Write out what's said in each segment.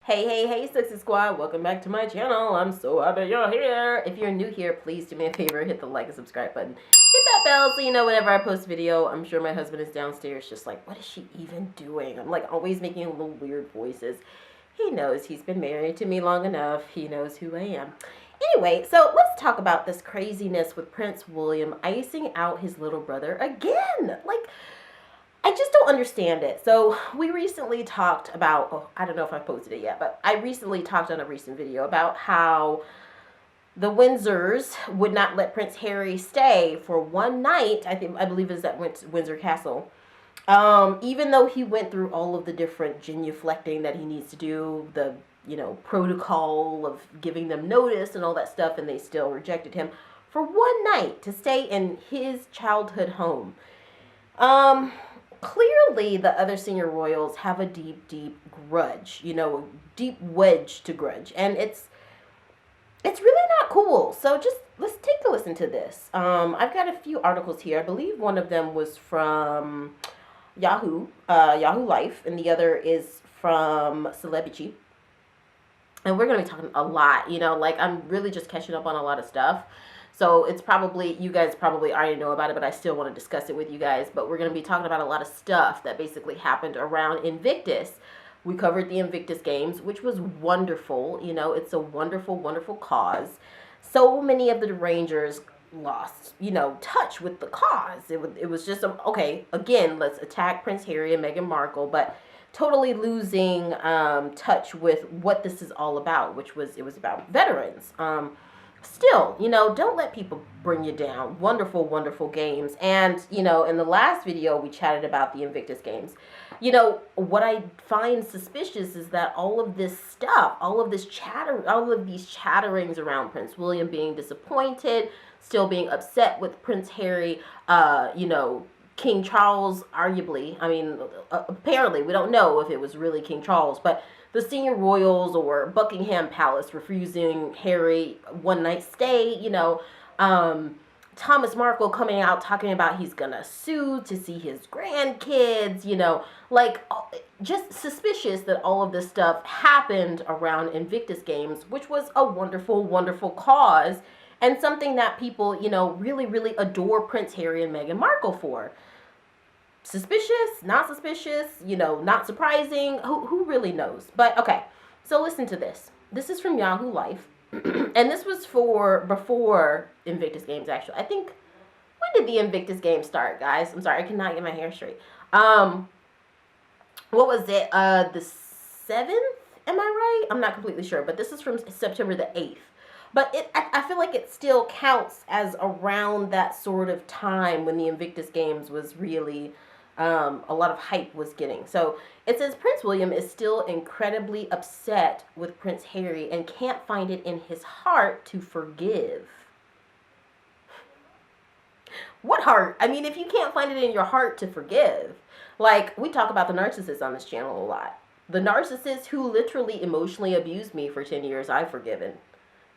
Hey, Sussexsquad, squad, welcome back to my channel. I'm so happy you're here. If you're new here, please do me a favor, hit the like and subscribe button. Hit that bell so you know whenever I post a video. I'm sure my husband is downstairs just like, what is she even doing? I'm like always making little weird voices. He knows he's been married to me long enough. He knows who I am. Anyway, so let's talk about this craziness with Prince William icing out his little brother again. Like, I just don't understand it. So we recently talked about, I don't know if I posted it yet, but I recently talked on a recent video about how the Windsors would not let Prince Harry stay for one night. I believe it's at Windsor Castle. Even though he went through all of the different genuflecting that he needs to do, the, protocol of giving them notice and all that stuff, and they still rejected him for one night to stay in his childhood home. Clearly, the other senior royals have a deep grudge, deep wedge to grudge. And it's really not cool. So just let's take a listen to this. I've got a few articles here. I believe one of them was from Yahoo Life, and the other is from Celebrity. And we're going to be talking a lot, I'm really just catching up on a lot of stuff. So it's probably, you guys probably already know about it, but I still want to discuss it with you guys. But we're going to be talking about a lot of stuff that basically happened around Invictus. We covered the Invictus Games, which was wonderful. It's a wonderful cause. So many of the Rangers lost, touch with the cause. It was just, okay, again, let's attack Prince Harry and Meghan Markle, but totally losing touch with what this is all about, it was about veterans. Still, don't let people bring you down. Wonderful games. And, in the last video, we chatted about the Invictus Games. What I find suspicious is that all of this stuff, all of these chatterings around Prince William being disappointed, still being upset with Prince Harry, King Charles, arguably, apparently, we don't know if it was really King Charles, but the senior royals or Buckingham Palace refusing Harry one night stay, Thomas Markle coming out talking about he's gonna sue to see his grandkids, just suspicious that all of this stuff happened around Invictus Games, which was a wonderful cause and something that people, really adore Prince Harry and Meghan Markle for. Suspicious, not suspicious, not surprising, who really knows? But okay, so listen to this. This is from Yahoo Life, and this was before Invictus Games, actually. I think, when did the Invictus Games start, guys? I'm sorry, I cannot get my hair straight. What was it, the 7th, am I right? I'm not completely sure, but this is from September the 8th. But I feel like it still counts as around that sort of time when the Invictus Games was really, a lot of hype was getting. So it says Prince William is still incredibly upset with Prince Harry and can't find it in his heart to forgive. What heart? If you can't find it in your heart to forgive, like we talk about the narcissists on this channel a lot. The narcissist who literally emotionally abused me for 10 years, I've forgiven.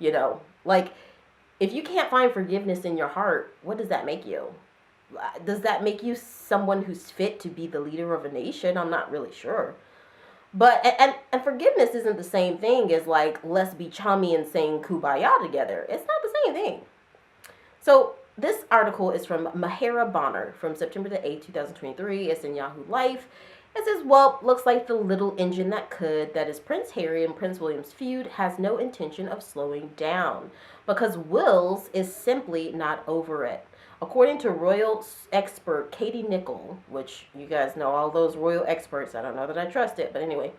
If you can't find forgiveness in your heart, what does that make you? Does that make you someone who's fit to be the leader of a nation? I'm not really sure. But, and forgiveness isn't the same thing as let's be chummy and saying kumbaya together. It's not the same thing. So this article is from Mahara Bonner from September the 8th, 2023. It's in Yahoo Life. It says, well, looks like the little engine that is Prince Harry and Prince William's feud, has no intention of slowing down because Wills is simply not over it. According to royal expert Katie Nicholl, which you guys know all those royal experts, I don't know that I trust it, but anyway,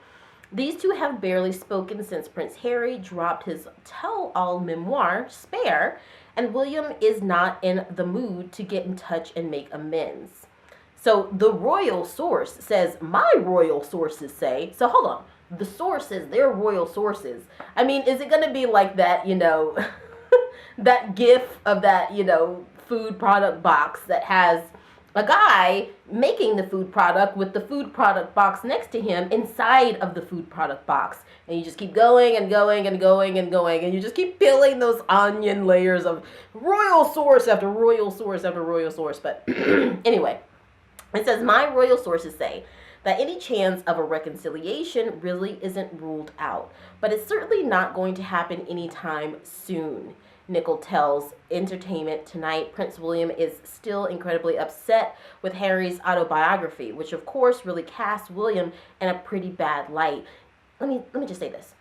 these two have barely spoken since Prince Harry dropped his tell-all memoir, Spare, and William is not in the mood to get in touch and make amends. So the royal source says, my royal sources say, so hold on, the sources, they're royal sources. Is it going to be like that, that gif of that, food product box that has a guy making the food product with the food product box next to him inside of the food product box. And you just keep going and going and going and going. And you just keep peeling those onion layers of royal source after royal source after royal source. But anyway, it says, my royal sources say that any chance of a reconciliation really isn't ruled out, but it's certainly not going to happen anytime soon. Nichol tells Entertainment Tonight Prince William is still incredibly upset with Harry's autobiography, which of course really casts William in a pretty bad light. Let me just say this.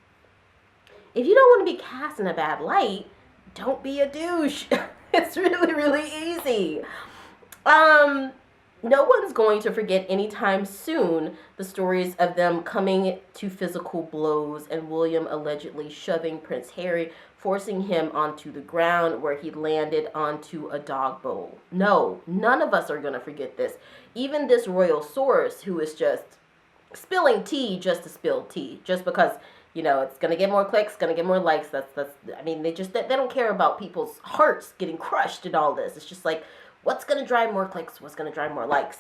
If you don't want to be cast in a bad light, don't be a douche. It's really, really easy. No one's going to forget anytime soon the stories of them coming to physical blows and William allegedly shoving Prince Harry, forcing him onto the ground where he landed onto a dog bowl. No, none of us are going to forget this. Even this royal source who is just spilling tea just to spill tea, just because, you know, it's going to get more clicks, going to get more likes. I mean, they don't care about people's hearts getting crushed and all this. It's just like, what's going to drive more clicks? What's going to drive more likes?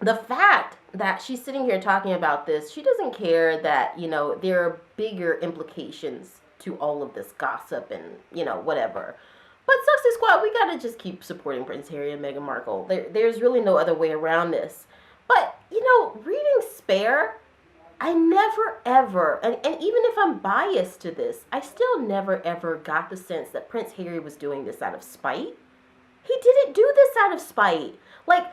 The fact that she's sitting here talking about this, she doesn't care that, you know, there are bigger implications to all of this gossip and, you know, whatever. But Sussex Squad, we got to just keep supporting Prince Harry and Meghan Markle. There's really no other way around this. But, you know, reading Spare, I never ever, and even if I'm biased to this, I still never ever got the sense that Prince Harry was doing this out of spite. He didn't do this out of spite. Like,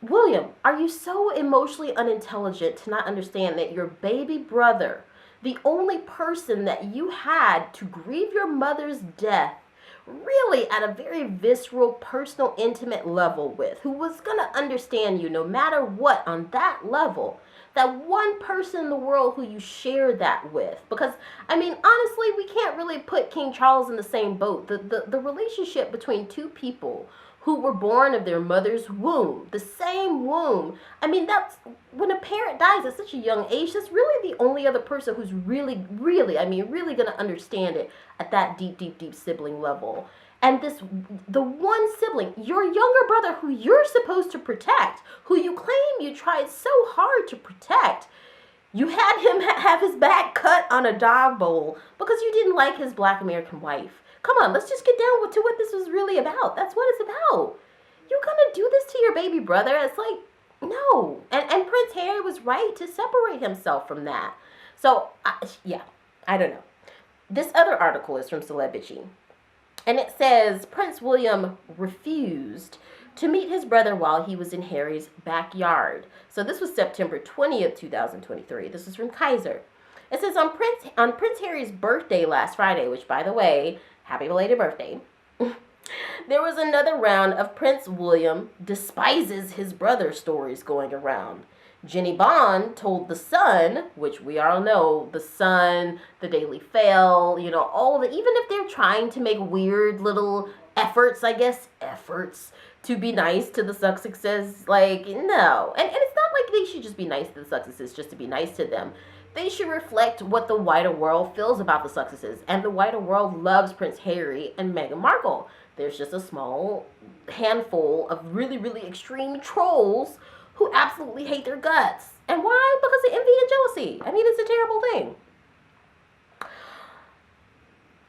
William, are you so emotionally unintelligent to not understand that your baby brother, the only person that you had to grieve your mother's death, really at a very visceral, personal, intimate level with, who was going to understand you no matter what on that level, that one person in the world who you share that with? Because, I mean, honestly, we can't really put King Charles in the same boat. The relationship between two people who were born of their mother's womb, the same womb. I mean, that's, when a parent dies at such a young age, that's really the only other person who's really, really going to understand it at that deep, deep, deep sibling level. And the one sibling, your younger brother who you're supposed to protect, who you claim you tried so hard to protect, you had him have his back cut on a dog bowl because you didn't like his Black American wife. Come on, let's just get down to what this was really about. That's what it's about. You're going to do this to your baby brother? It's like, no. And Prince Harry was right to separate himself from that. So, I don't know. This other article is from Celebrity. And it says, Prince William refused to meet his brother while he was in Harry's backyard. So this was September 20th, 2023. This is from Kaiser. It says, on Prince Harry's birthday last Friday, which, by the way, happy belated birthday, there was another round of Prince William despises his brother stories going around. Jenny Bond told The Sun, which we all know, The Sun, The Daily Fail, you know, all the, even if they're trying to make weird little efforts to be nice to the Sussexes, like, no. And it's not like they should just be nice to the Sussexes just to be nice to them. They should reflect what the wider world feels about the Sussexes. And the wider world loves Prince Harry and Meghan Markle. There's just a small handful of really, really extreme trolls who absolutely hate their guts. And why? Because of envy and jealousy. I mean, it's a terrible thing.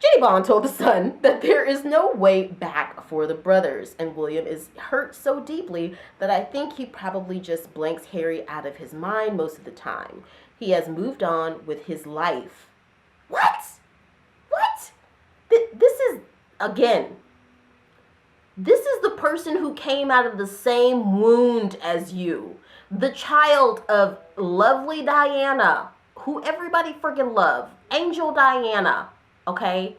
Jenny Bond told The Sun that there is no way back for the brothers, and William is hurt so deeply that I think he probably just blanks Harry out of his mind most of the time. He has moved on with his life. What? This is, again, this is the person who came out of the same wound as you. The child of lovely Diana, who everybody freaking loved. Angel Diana, okay?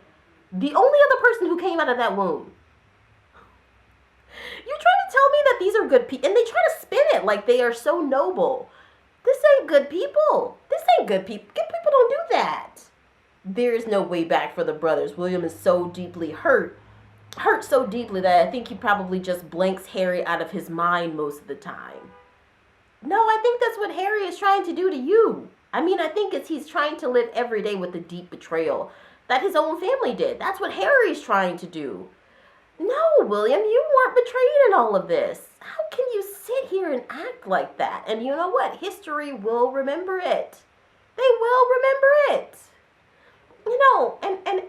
The only other person who came out of that womb. You're trying to tell me that these are good people, and they try to spin it like they are so noble. This ain't good people. This ain't good people. Good people don't do that. There is no way back for the brothers. William is so deeply hurt so deeply that I think he probably just blanks Harry out of his mind most of the time. No, I think that's what Harry is trying to do to you. I mean, I think he's trying to live every day with the deep betrayal that his own family did. That's what Harry's trying to do. No, William, you weren't betrayed in all of this. How can you sit here and act like that? And you know what? History will remember it. They will remember it. You know, and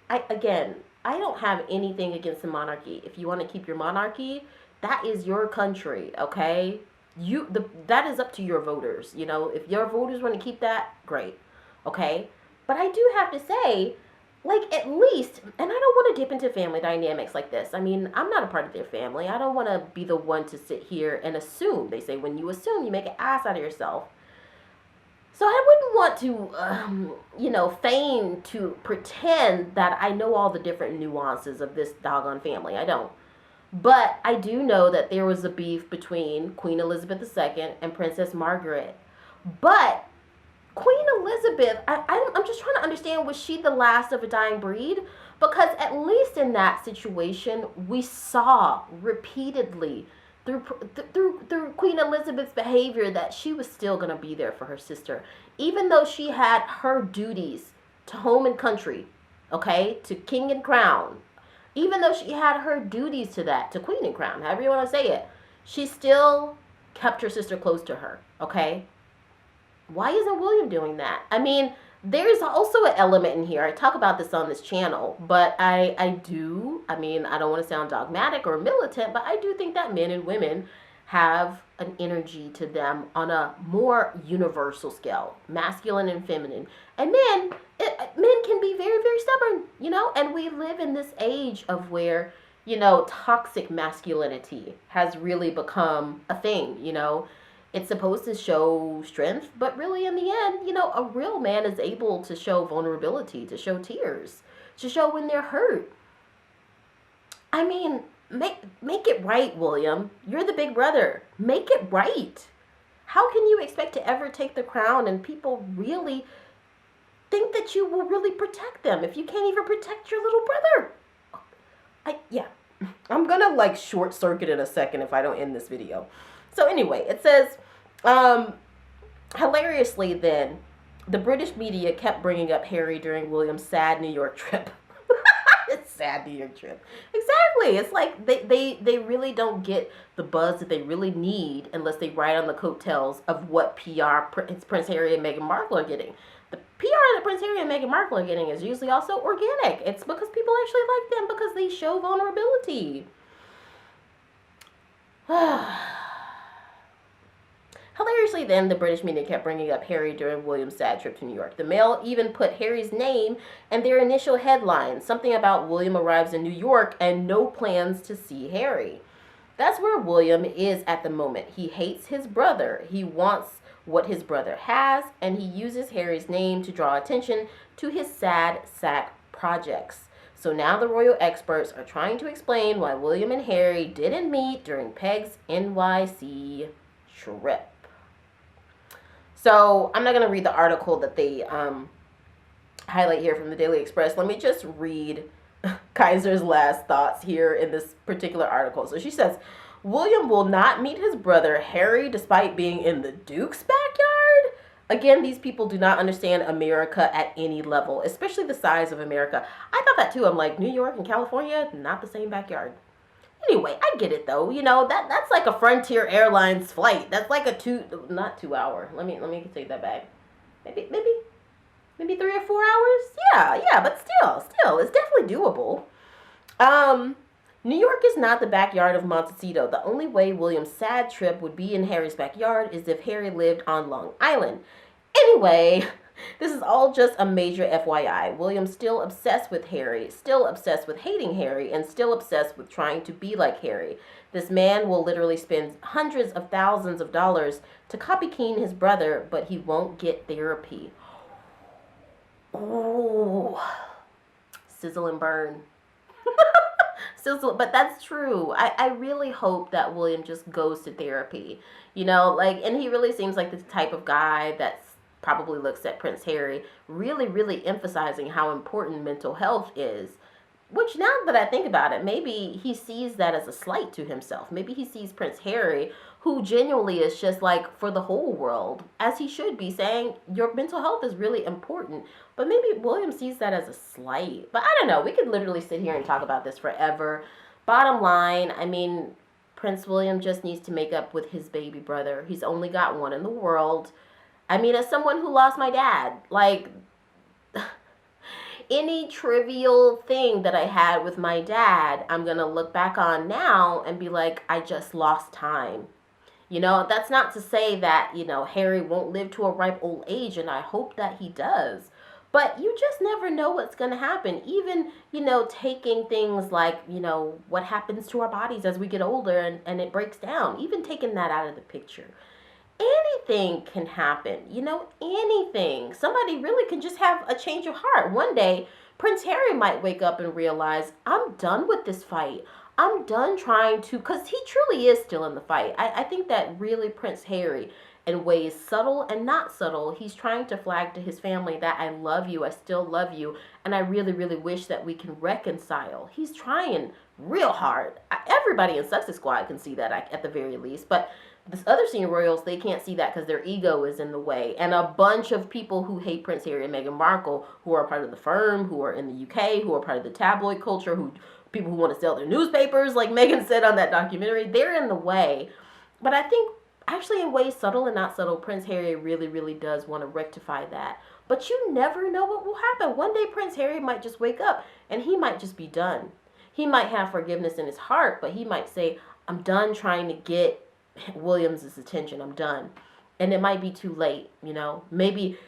I again, I don't have anything against the monarchy. If you want to keep your monarchy, that is your country, okay? that is up to your voters. You know, if your voters want to keep that, great. Okay? But I do have to say, like, at least, and I don't want to dip into family dynamics like this. I mean, I'm not a part of their family. I don't want to be the one to sit here and assume. They say when you assume, you make an ass out of yourself. So I wouldn't want to, feign to pretend that I know all the different nuances of this doggone family. I don't. But I do know that there was a beef between Queen Elizabeth II and Princess Margaret. But Queen Elizabeth, I'm just trying to understand, was she the last of a dying breed? Because at least in that situation, we saw repeatedly through Queen Elizabeth's behavior that she was still going to be there for her sister. Even though she had her duties to home and country, okay, to king and crown. Even though she had her duties to that, to queen and crown, however you want to say it, she still kept her sister close to her, okay? Why isn't William doing that? I mean, there's also an element in here. I talk about this on this channel, but I don't want to sound dogmatic or militant, but I do think that men and women have an energy to them on a more universal scale, masculine and feminine. And men can be very, very stubborn, and we live in this age of where, toxic masculinity has really become a thing, It's supposed to show strength, but really in the end, a real man is able to show vulnerability, to show tears, to show when they're hurt. I mean, make it right, William. You're the big brother. Make it right. How can you expect to ever take the crown and people really think that you will really protect them if you can't even protect your little brother? I'm gonna short circuit in a second if I don't end this video. So anyway, it says, hilariously then, the British media kept bringing up Harry during William's sad New York trip. It's sad New York trip. Exactly. It's like they really don't get the buzz that they really need unless they ride on the coattails of what PR Prince Harry and Meghan Markle are getting. The PR that Prince Harry and Meghan Markle are getting is usually also organic. It's because people actually like them because they show vulnerability. Hilariously then, the British media kept bringing up Harry during William's sad trip to New York. The Mail even put Harry's name and their initial headline, something about William arrives in New York and no plans to see Harry. That's where William is at the moment. He hates his brother. He wants what his brother has, and he uses Harry's name to draw attention to his sad sack projects. So now the royal experts are trying to explain why William and Harry didn't meet during Peg's NYC trip. So I'm not going to read the article that they highlight here from the Daily Express. Let me just read Kaiser's last thoughts here in this particular article. So she says, William will not meet his brother Harry despite being in the Duke's backyard. Again, these people do not understand America at any level, especially the size of America. I thought that too. I'm like, New York and California, not the same backyard. Anyway, I get it though. That's like a Frontier Airlines flight. That's like not 2 hour. Let me take that back. Maybe 3 or 4 hours. Yeah, but still, it's definitely doable. New York is not the backyard of Montecito. The only way William's sad trip would be in Harry's backyard is if Harry lived on Long Island. Anyway, this is all just a major FYI. William's still obsessed with Harry, still obsessed with hating Harry, and still obsessed with trying to be like Harry. This man will literally spend hundreds of thousands of dollars to copy King his brother, but he won't get therapy. Oh, sizzle and burn. But that's true. I really hope that William just goes to therapy, and he really seems like the type of guy that's probably looks at Prince Harry, really, really emphasizing how important mental health is. Which, now that I think about it, maybe he sees that as a slight to himself. Maybe he sees Prince Harry, who genuinely is just for the whole world, as he should be, saying your mental health is really important. But maybe William sees that as a slight. But I don't know. We could literally sit here and talk about this forever. Bottom line, Prince William just needs to make up with his baby brother. He's only got one in the world. As someone who lost my dad, any trivial thing that I had with my dad, I'm going to look back on now and be like, I just lost time. You know, that's not to say that, you know, Harry won't live to a ripe old age, and I hope that he does. But you just never know what's going to happen. Even, you know, taking things like, you know, what happens to our bodies as we get older and it breaks down, even taking that out of the picture. Anything can happen, you know, anything. Somebody really can just have a change of heart. One day, Prince Harry might wake up and realize, I'm done with this fight. I'm done trying to, because he truly is still in the fight. I think that really Prince Harry, in ways subtle and not subtle, he's trying to flag to his family that I love you, I still love you, and I really, really wish that we can reconcile. He's trying real hard. Everybody in Sussex Squad can see that at the very least, but the other senior royals, they can't see that because their ego is in the way. And a bunch of people who hate Prince Harry and Meghan Markle, who are part of the firm, who are in the UK, who are part of the tabloid culture, people who want to sell their newspapers, like Meghan said on that documentary, they're in the way. But I think, actually in ways subtle and not subtle, Prince Harry really, really does want to rectify that. But you never know what will happen. One day Prince Harry might just wake up and he might just be done. He might have forgiveness in his heart, but he might say, I'm done trying to get William's attention. I'm done. And it might be too late, you know. Maybe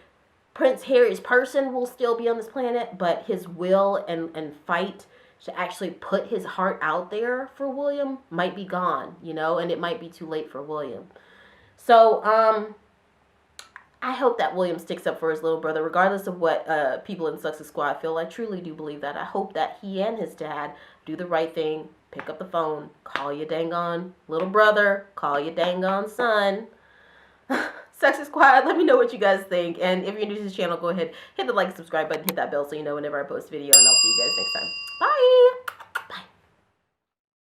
Prince Harry's person will still be on this planet, but his will and fight to actually put his heart out there for William might be gone, you know, and it might be too late for William. So, I hope that William sticks up for his little brother, regardless of what people in Sussex Squad feel. I truly do believe that. I hope that he and his dad do the right thing, pick up the phone, call your dang on little brother, call your dang on son. Sussex Squad, let me know what you guys think. And if you're new to this channel, go ahead, hit the like, subscribe button, hit that bell so you know whenever I post a video, and I'll see you guys next time. Bye!